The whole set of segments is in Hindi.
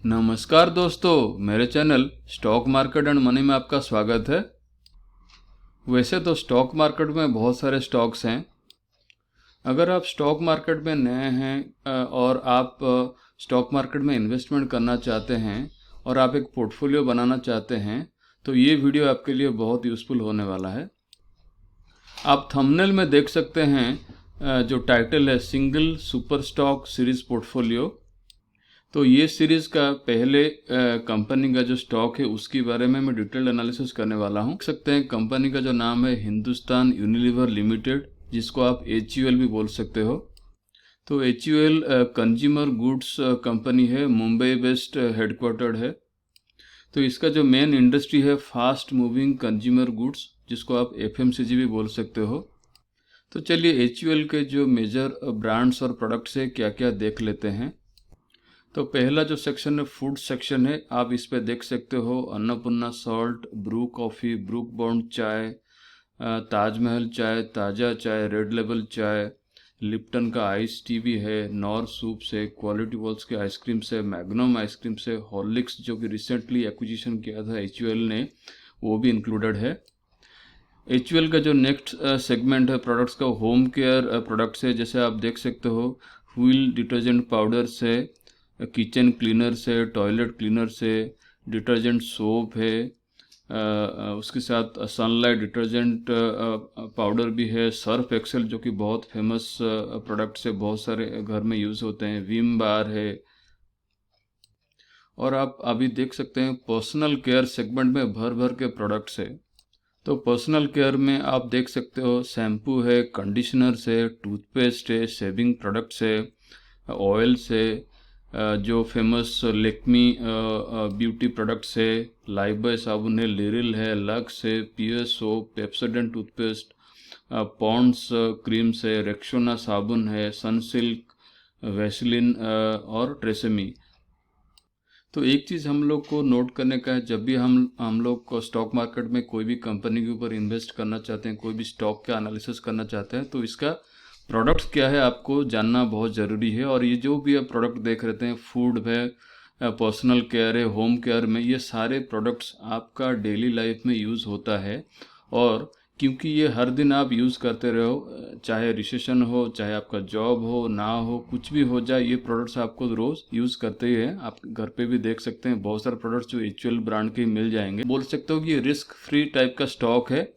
नमस्कार दोस्तों, मेरे channel stock market and money में आपका स्वागत है। वैसे तो स्टॉक मार्केट में बहुत सारे स्टॉक्स हैं। अगर आप स्टॉक मार्केट में नए हैं और आप स्टॉक मार्केट में इन्वेस्टमेंट करना चाहते हैं और आप एक पोर्टफोलियो बनाना चाहते हैं तो ये वीडियो आपके लिए बहुत यूज़फुल होने वाला है। आप थंबनेल में देख सकते हैं जो टाइटल है single super stock series portfolio. तो ये सीरीज़ का पहले कंपनी का जो स्टॉक है उसके बारे में मैं डिटेल्ड एनालिसिस करने वाला हूँ। देख सकते हैं कंपनी का जो नाम है हिंदुस्तान यूनिलीवर लिमिटेड, जिसको आप HUL भी बोल सकते हो। तो HUL कंज्यूमर गुड्स कंपनी है, मुंबई बेस्ड हेडक्वार्टर्ड है। तो इसका जो मेन इंडस्ट्री है फास्ट मूविंग कंज्यूमर गुड्स, जिसको आप FMCG भी बोल सकते हो। तो चलिए HUL के जो मेजर ब्रांड्स और प्रोडक्ट्स है क्या क्या देख लेते हैं। तो पहला जो सेक्शन है फूड सेक्शन है। आप इस पे देख सकते हो Annapurna salt, Bru coffee, Brooke Bond चाय, ताजमहल चाय, ताज़ा चाय, रेड लेबल चाय, लिप्टन का आइस टी भी है, नॉर सूप से, क्वालिटी वॉल्स के आइसक्रीम से, मैग्नम आइसक्रीम से, हॉर्लिक्स जो कि रिसेंटली एक्विजिशन किया था HUL ने, वो भी इंक्लूडेड है। HUL का जो नेक्स्ट सेगमेंट है प्रोडक्ट्स का, होम केयर प्रोडक्ट्स है। जैसे आप देख सकते हो व्हील डिटर्जेंट पाउडर से, किचन क्लीनर से, टॉयलेट क्लीनर से, डिटर्जेंट सोप है, उसके साथ सनलाइट डिटर्जेंट पाउडर भी है, सर्फ एक्सेल जो कि बहुत फेमस प्रोडक्ट से बहुत सारे घर में यूज़ होते हैं, विम बार है। और आप अभी देख सकते हैं पर्सनल केयर सेगमेंट में भर भर के प्रोडक्ट्स है। तो पर्सनल केयर में आप देख सकते हो शैम्पू है, कंडीशनर्स है, टूथपेस्ट है, शेविंग प्रोडक्ट्स है, ऑयल्स है, जो फेमस लेक्मी ब्यूटी प्रोडक्ट्स है, लाइबॉय साबुन है, लिरिल है, लक्स है, PS soap, Pepsodent toothpaste, Pond's creams है, रेक्सोना साबुन है, सनसिल्क, वैसलिन और ट्रेसेमी। तो एक चीज़ हम लोग को नोट करने का है, जब भी हम लोग को स्टॉक मार्केट में कोई भी कंपनी के ऊपर इन्वेस्ट करना चाहते हैं, कोई भी स्टॉक का एनालिसिस करना चाहते हैं, तो इसका प्रोडक्ट्स क्या है आपको जानना बहुत ज़रूरी है। और ये जो भी आप प्रोडक्ट देख रहे हैं, फूड है, पर्सनल केयर है, होम केयर में, ये सारे प्रोडक्ट्स आपका डेली लाइफ में यूज़ होता है। और क्योंकि ये हर दिन आप यूज़ करते रहो, चाहे रिसेशन हो, चाहे आपका जॉब हो ना हो, कुछ भी हो जाए, ये प्रोडक्ट्स आपको रोज़ यूज़ करते ही हैं। आप घर पे भी देख सकते हैं बहुत सारे प्रोडक्ट्स जो HUL ब्रांड के मिल जाएंगे। बोल सकते हो कि ये रिस्क फ्री टाइप का स्टॉक है।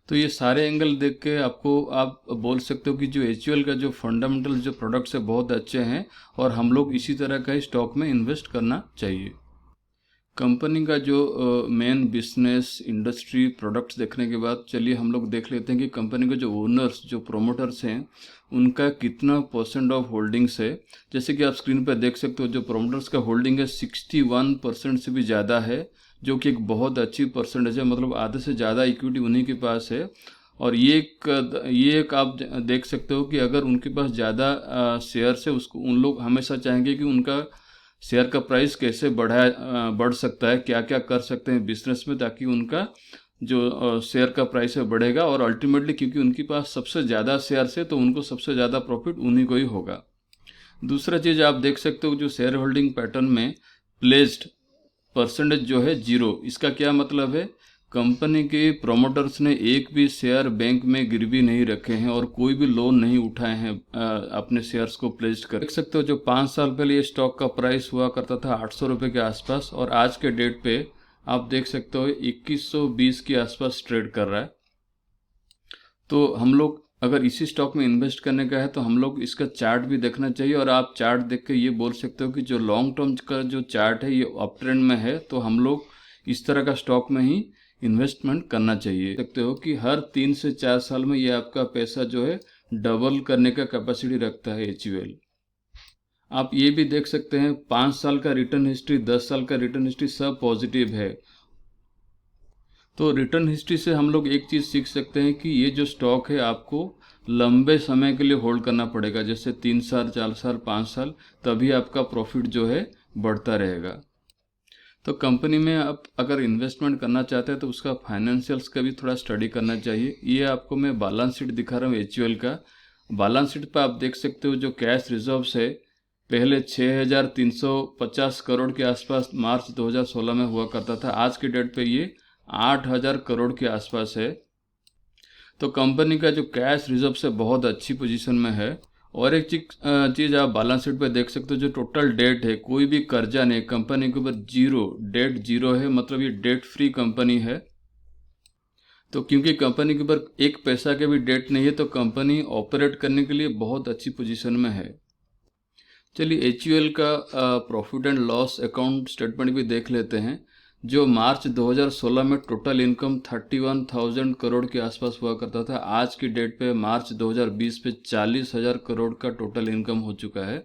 तो ये सारे एंगल देख के आपको आप बोल सकते हो कि जो HUL का जो फंडामेंटल जो प्रोडक्ट्स है बहुत अच्छे हैं और हम लोग इसी तरह का ही स्टॉक में इन्वेस्ट करना चाहिए। कंपनी का जो मेन बिजनेस इंडस्ट्री प्रोडक्ट्स देखने के बाद चलिए हम लोग देख लेते हैं कि कंपनी के जो ओनर्स, जो प्रोमोटर्स हैं, उनका कितना % ऑफ होल्डिंग्स है। जैसे कि आप स्क्रीन पर देख सकते हो जो प्रोमोटर्स का होल्डिंग है 61% से भी ज़्यादा है, जो कि एक बहुत अच्छी परसेंटेज है। मतलब आधे से ज़्यादा इक्विटी उन्हीं के पास है। और ये एक आप देख सकते हो कि अगर उनके पास ज़्यादा शेयर्स है, उसको उन लोग हमेशा चाहेंगे कि उनका शेयर का प्राइस कैसे बढ़ सकता है, क्या क्या कर सकते हैं बिजनेस में, ताकि उनका जो शेयर का प्राइस है बढ़ेगा। और अल्टीमेटली क्योंकि उनके पास सबसे ज़्यादा शेयर्स है तो उनको सबसे ज़्यादा प्रॉफिट उन्हीं को ही होगा। दूसरा चीज़ आप देख सकते हो जो शेयर होल्डिंग पैटर्न में प्लेस्ड परसेंटेज जो है 0। इसका क्या मतलब है, कंपनी के प्रोमोटर्स ने एक भी शेयर बैंक में गिरवी नहीं रखे हैं और कोई भी लोन नहीं उठाए हैं अपने शेयर्स को प्लेस्ड कर। देख सकते हो जो 5 साल पहले ये स्टॉक का प्राइस हुआ करता था 800 रुपये के आसपास, और आज के डेट पे आप देख सकते हो 2120 के आसपास ट्रेड कर रहा है। तो हम लोग अगर इसी स्टॉक में इन्वेस्ट करने का है तो हम लोग इसका चार्ट भी देखना चाहिए। और आप चार्ट देख के ये बोल सकते हो कि जो लॉन्ग टर्म का जो चार्ट है ये अप ट्रेंड में है, तो हम लोग इस तरह का स्टॉक में ही इन्वेस्टमेंट करना चाहिए। सकते हो कि हर 3 से 4 साल में ये आपका पैसा जो है डबल करने का कैपेसिटी रखता है HUL। आप ये भी देख सकते हैं 5 साल का रिटर्न हिस्ट्री, 10 साल का रिटर्न हिस्ट्री सब पॉजिटिव है। तो रिटर्न हिस्ट्री से हम लोग एक चीज़ सीख सकते हैं कि ये जो स्टॉक है आपको लंबे समय के लिए होल्ड करना पड़ेगा, जैसे 3 साल, 4 साल, 5 साल, तभी आपका प्रॉफिट जो है बढ़ता रहेगा। तो कंपनी में आप अगर इन्वेस्टमेंट करना चाहते हैं तो उसका फाइनेंशियल्स का भी थोड़ा स्टडी करना चाहिए। ये आपको मैं बैलेंस शीट दिखा रहा हूँ HUL का। बैलेंस शीट पर आप देख सकते हो जो कैश रिजर्व्स है पहले 6,350 करोड़ के आसपास मार्च 2016 में हुआ करता था। आज के डेट पे ये 8,000 करोड़ के आसपास है। तो कंपनी का जो कैश रिजर्व से बहुत अच्छी पोजीशन में है। और एक चीज़ आप बैलेंस शीट पे देख सकते हो, जो टोटल डेट है, कोई भी कर्जा नहीं, कंपनी के ऊपर जीरो, डेट जीरो है, मतलब ये डेट फ्री कंपनी है। तो क्योंकि कंपनी के ऊपर एक पैसा के भी डेट नहीं है, तो कंपनी ऑपरेट करने के लिए बहुत अच्छी पोजीशन में है। चलिए HUL का profit and loss account statement भी देख लेते हैं। जो मार्च 2016 में टोटल इनकम 31,000 करोड़ के आसपास हुआ करता था, आज की डेट पे मार्च 2020 पे 40,000 करोड़ का टोटल इनकम हो चुका है।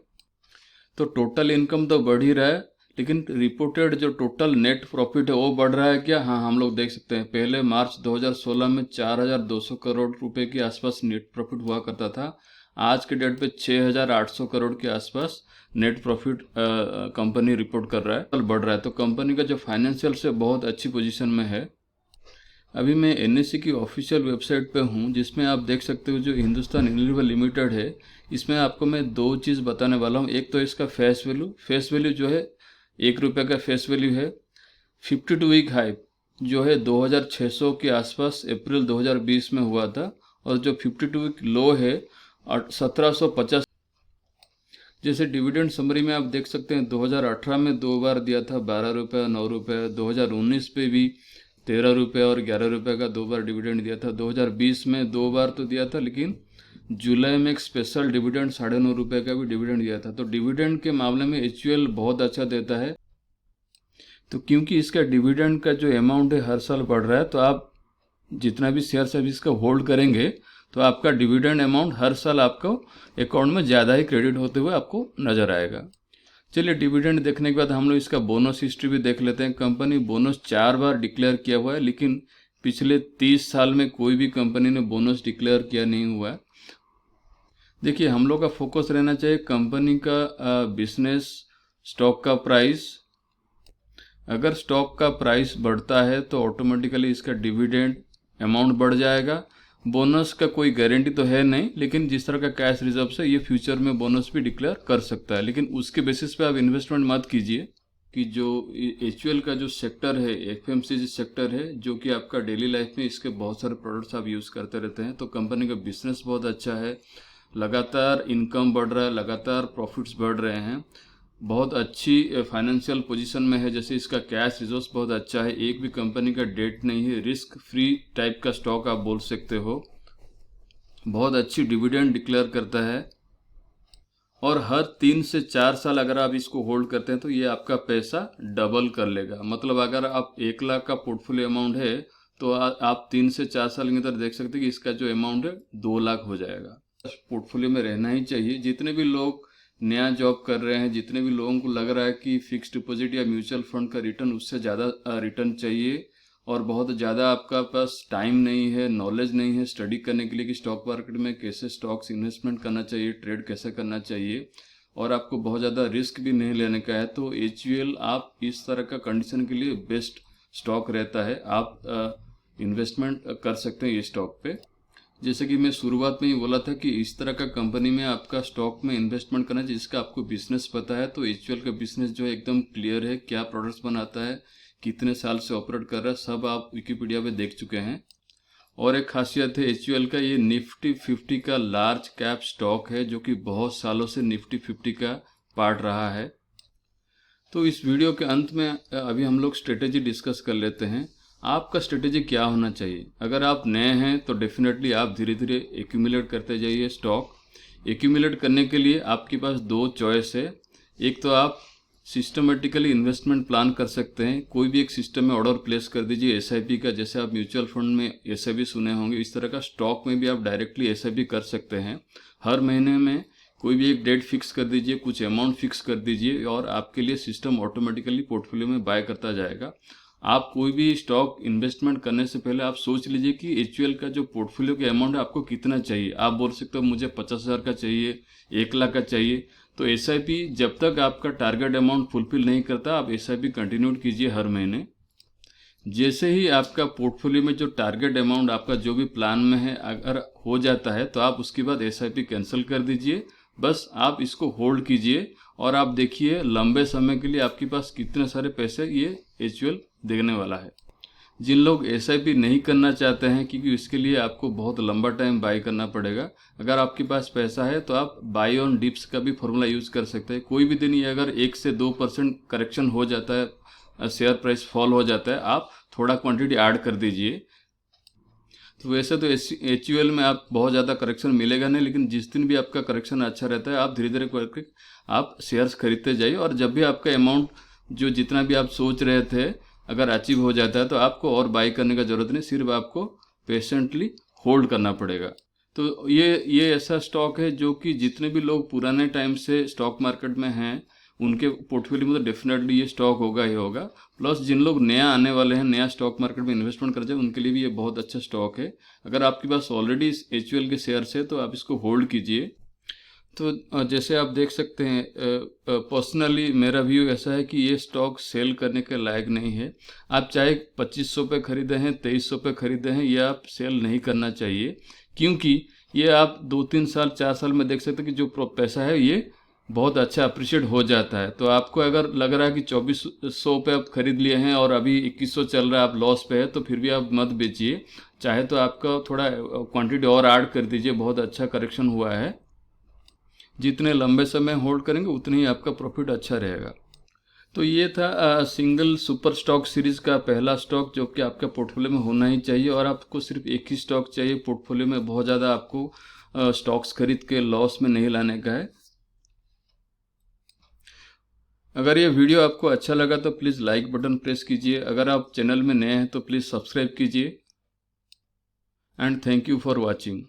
तो टोटल इनकम तो बढ़ ही रहा है, लेकिन रिपोर्टेड जो टोटल नेट प्रॉफिट है वो बढ़ रहा है क्या? हाँ, हम लोग देख सकते हैं। पहले मार्च 2016 में 4,200 करोड़ रुपए के आसपास नेट प्रॉफिट हुआ करता था। आज के डेट पे 6,800 करोड़ के आसपास नेट प्रॉफिट कंपनी रिपोर्ट कर रहा है, बढ़ रहा है। तो कंपनी का जो फाइनेंशियल से बहुत अच्छी पोजीशन में है। अभी मैं NSE की ऑफिशियल वेबसाइट पे हूँ, जिसमें आप देख सकते हो जो हिंदुस्तान यूनिलीवर लिमिटेड है, इसमें आपको मैं दो चीज़ बताने वाला हूँ। एक तो इसका फेस वैल्यू जो है ₹1 का फेस वैल्यू है। 52 वीक हाई जो है 2,600 के आसपास अप्रैल 2020 में हुआ था, और जो 52 वीक लो है 1750। जैसे डिविडेंड समरी में आप देख सकते हैं, 2018 में 2 बार दिया था, ₹12, ₹9। 2019 पे भी ₹13 और ₹11 का 2 बार डिविडेंड दिया था। 2020 में 2 बार तो दिया था, लेकिन जुलाई में एक स्पेशल डिविडेंड ₹9.5 का भी डिविडेंड दिया था। तो डिविडेंड के मामले में HUL बहुत अच्छा देता है। तो क्योंकि इसका डिविडेंड का जो अमाउंट है हर साल बढ़ रहा है, तो आप जितना भी शेयर अभी इसका होल्ड करेंगे, तो आपका डिविडेंड अमाउंट हर साल आपको अकाउंट में ज़्यादा ही क्रेडिट होते हुए आपको नज़र आएगा। चलिए, डिविडेंड देखने के बाद हम लोग इसका बोनस हिस्ट्री भी देख लेते हैं। कंपनी बोनस 4 बार डिक्लेयर किया हुआ है, लेकिन पिछले 30 साल में कोई भी कंपनी ने बोनस डिक्लेयर किया नहीं हुआ है। देखिए, हम लोग का फोकस रहना चाहिए कंपनी का बिजनेस, स्टॉक का प्राइस। अगर स्टॉक का प्राइस बढ़ता है तो ऑटोमेटिकली इसका डिविडेंड अमाउंट बढ़ जाएगा। बोनस का कोई गारंटी तो है नहीं, लेकिन जिस तरह का कैश रिजर्व से ये फ्यूचर में बोनस भी डिक्लेयर कर सकता है। लेकिन उसके बेसिस पे आप इन्वेस्टमेंट मत कीजिए। कि जो HUL का जो सेक्टर है, FMCG सेक्टर है, जो कि आपका डेली लाइफ में इसके बहुत सारे प्रोडक्ट्स आप यूज़ करते रहते हैं। तो कंपनी का बिजनेस बहुत अच्छा है, लगातार इनकम बढ़ रहा है, लगातार प्रॉफिट्स बढ़ रहे हैं, बहुत अच्छी फाइनेंशियल पोजीशन में है। जैसे इसका कैश रिजर्व्स बहुत अच्छा है, एक भी कंपनी का डेट नहीं है, रिस्क फ्री टाइप का स्टॉक आप बोल सकते हो। बहुत अच्छी डिविडेंड डिक्लेयर करता है, और हर 3 से 4 साल अगर आप इसको होल्ड करते हैं तो ये आपका पैसा डबल कर लेगा। मतलब अगर आप 1 लाख का पोर्टफोलियो अमाउंट है, तो आप 3 से 4 साल के अंदर देख सकते हैं कि इसका जो अमाउंट है 2 लाख हो जाएगा। पोर्टफोलियो में रहना ही चाहिए। जितने भी लोग नया जॉब कर रहे हैं, जितने भी लोगों को लग रहा है कि फिक्स्ड डिपॉजिट या म्यूचुअल फंड का रिटर्न उससे ज़्यादा रिटर्न चाहिए, और बहुत ज़्यादा आपका पास टाइम नहीं है, नॉलेज नहीं है स्टडी करने के लिए कि स्टॉक मार्केट में कैसे स्टॉक्स इन्वेस्टमेंट करना चाहिए, ट्रेड कैसे करना चाहिए, और आपको बहुत ज़्यादा रिस्क भी नहीं लेने का है, तो HUL आप इस तरह का कंडीशन के लिए बेस्ट स्टॉक रहता है। आप इन्वेस्टमेंट कर सकते हैं ये स्टॉक पे। जैसे कि मैं शुरुआत में ही बोला था कि इस तरह का कंपनी में आपका स्टॉक में इन्वेस्टमेंट करना चाहिए जिसका आपको बिजनेस पता है। तो HUL का बिजनेस जो है एकदम क्लियर है, क्या प्रोडक्ट्स बनाता है, कितने साल से ऑपरेट कर रहा है, सब आप विकिपीडिया पे देख चुके हैं। और एक खासियत है HUL का, ये निफ्टी 50 का लार्ज कैप स्टॉक है, जो कि बहुत सालों से निफ्टी 50 का पार्ट रहा है। तो इस वीडियो के अंत में अभी हम लोग स्ट्रेटेजी डिस्कस कर लेते हैं। आपका स्ट्रेटेजी क्या होना चाहिए? अगर आप नए हैं तो डेफिनेटली आप धीरे धीरे एक्यूमुलेट करते जाइए स्टॉक। एक्यूमुलेट करने के लिए आपके पास 2 चॉइस है। एक तो आप सिस्टमेटिकली इन्वेस्टमेंट प्लान कर सकते हैं, कोई भी एक सिस्टम में ऑर्डर प्लेस कर दीजिए SIP का। जैसे आप म्यूचुअल फंड में SIP सुने होंगे, इस तरह का स्टॉक में भी आप डायरेक्टली SIP कर सकते हैं। हर महीने में कोई भी एक डेट फिक्स कर दीजिए, कुछ अमाउंट फिक्स कर दीजिए, और आपके लिए सिस्टम ऑटोमेटिकली पोर्टफोलियो में बाय करता जाएगा। आप कोई भी स्टॉक इन्वेस्टमेंट करने से पहले आप सोच लीजिए कि HUL का जो पोर्टफोलियो का अमाउंट है आपको कितना चाहिए। आप बोल सकते हो मुझे 50,000 का चाहिए, 1 लाख का चाहिए। तो SIP जब तक आपका टारगेट अमाउंट फुलफिल नहीं करता, आप SIP कंटिन्यू कीजिए हर महीने। जैसे ही आपका पोर्टफोलियो में जो टारगेट अमाउंट आपका जो भी प्लान में है अगर हो जाता है, तो आप उसके बाद SIP कैंसिल कर दीजिए। बस आप इसको होल्ड कीजिए, और आप देखिए लंबे समय के लिए आपके पास कितने सारे पैसे ये HUL देने वाला है। जिन लोग SIP नहीं करना चाहते हैं, क्योंकि इसके लिए आपको बहुत लंबा टाइम बाई करना पड़ेगा, अगर आपके पास पैसा है तो आप बाई ऑन डिप्स का भी फॉर्मूला यूज़ कर सकते हैं। कोई भी दिन ये अगर 1 से 2% करेक्शन हो जाता है, शेयर प्राइस फॉल हो जाता है, आप थोड़ा क्वांटिटी ऐड कर दीजिए। तो वैसे तो HUL में आप बहुत ज़्यादा करेक्शन मिलेगा नहीं, लेकिन जिस दिन भी आपका करेक्शन अच्छा रहता है आप धीरे धीरे करके आप शेयर्स खरीदते जाइए, और जब भी आपका अमाउंट जो जितना भी आप सोच रहे थे अगर अचीव हो जाता है तो आपको और बाई करने का ज़रूरत नहीं, सिर्फ आपको पेशेंटली होल्ड करना पड़ेगा। तो ये ऐसा स्टॉक है जो कि जितने भी लोग पुराने टाइम से स्टॉक मार्केट में हैं उनके पोर्टफोलियो में तो डेफिनेटली ये स्टॉक होगा ही होगा। प्लस जिन लोग नया आने वाले हैं, नया स्टॉक मार्केट में इन्वेस्टमेंट करते हैं, उनके लिए भी ये बहुत अच्छा स्टॉक है। अगर आपके पास ऑलरेडी HUL के शेयर्स है तो आप इसको होल्ड कीजिए। तो जैसे आप देख सकते हैं, पर्सनली मेरा व्यू ऐसा है कि ये स्टॉक सेल करने के लायक नहीं है। आप चाहे 2500 पे खरीदे हैं, 2300 पे खरीदे हैं, ये आप सेल नहीं करना चाहिए, क्योंकि ये आप 2-3 साल 4 साल में देख सकते हैं कि जो पैसा है ये बहुत अच्छा अप्रिशिएट हो जाता है। तो आपको अगर लग रहा है कि 2400 पे आप खरीद लिए हैं और अभी 2100 चल रहा है, आप लॉस पे है, तो फिर भी आप मत बेचिए। चाहे तो आपका थोड़ा क्वांटिटी और ऐड कर दीजिए, बहुत अच्छा करेक्शन हुआ है। जितने लंबे समय होल्ड करेंगे उतने ही आपका प्रॉफिट अच्छा रहेगा। तो ये था सिंगल सुपर स्टॉक सीरीज का पहला स्टॉक जो कि आपके पोर्टफोलियो में होना ही चाहिए, और आपको सिर्फ एक ही स्टॉक चाहिए पोर्टफोलियो में, बहुत ज़्यादा आपको स्टॉक्स खरीद के लॉस में नहीं लाने का है। अगर ये वीडियो आपको अच्छा लगा तो प्लीज़ लाइक बटन प्रेस कीजिए। अगर आप चैनल में नए हैं तो प्लीज़ सब्सक्राइब कीजिए। And thank you for watching.